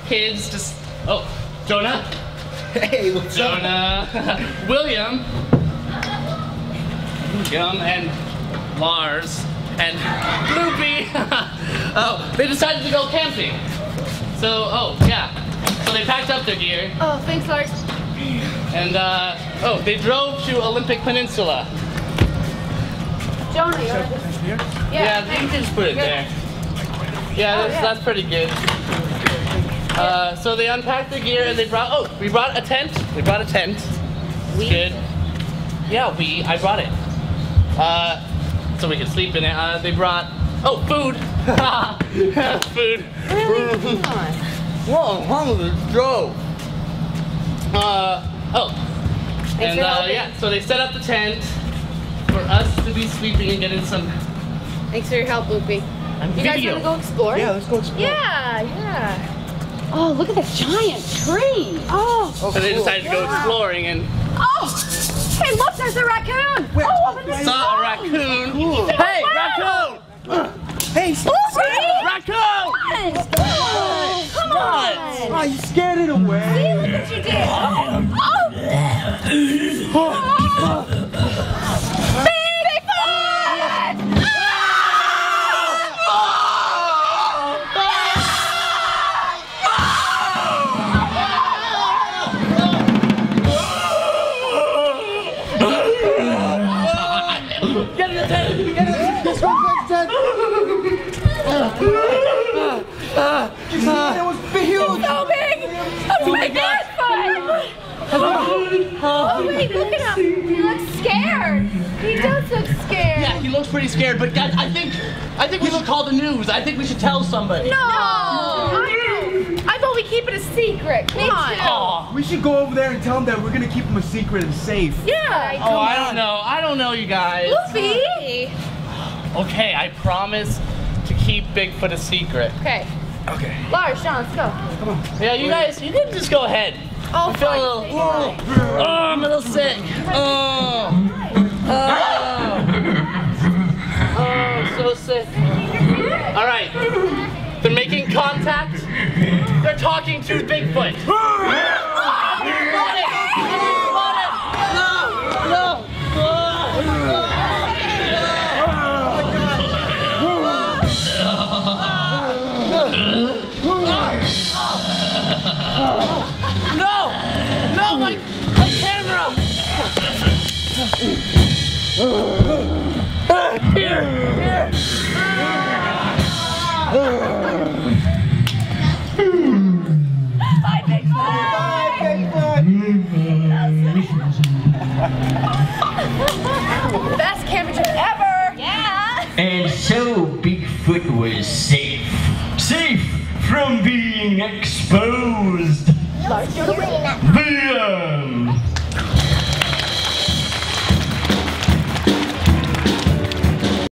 kids just, oh, Jonah. Hey, what's up? Jonah, William, and Lars, and Loopy. Oh, they decided to go camping. So, oh, yeah. So they packed up their gear. Oh, thanks, Lars. And, oh, they drove to Olympic Peninsula. Jonah, you want to just... Yeah, you can just put it there. Yeah, that's pretty good. So they unpacked the gear and they brought, oh, we brought a tent. We brought a tent. Good. Yeah, I brought it. So we could sleep in it. They brought, oh, food. Food. Really? Come on. Whoa, hungry, drove. And yeah, so they set up the tent for us to be sleeping and getting some. Thanks for your help, Loopy. You guys want to go explore? Yeah, let's go explore. Yeah. Oh, look at this giant tree. Oh. So they decided to go exploring and. Oh! Hey, look, there's a raccoon. Saw a raccoon. Cool. Hey, raccoon! Hey, Raccoon! Come on! Oh, you scared it away. See, look what you did. Get in the tent! Get in the tent! Let's go to the tent. It was huge. So big! Oh my God! Oh wait, look at him! He looks scared! He does look scared! Yeah, he looks pretty scared, but guys, I think we should call the news. I think we should tell somebody. No! I thought we keep it a secret. Come on! Oh. We should go over there and tell them that we're gonna keep them a secret and safe. Yeah! Oh, I don't know. I don't know, you guys. Luffy! Okay, I promise to keep Bigfoot a secret. Okay. Okay. Lars, Sean, let's go. Come on. Yeah, you guys, you can just go ahead. Oh, I feel a little, I'm a little sick. So sick. All right, they're making contact. They're talking to Bigfoot. No, my camera! Here! Bye, Bigfoot! Best camera trip ever! Yeah! And so Bigfoot was safe. Safe from being exposed. Lars, you're doing that. The end.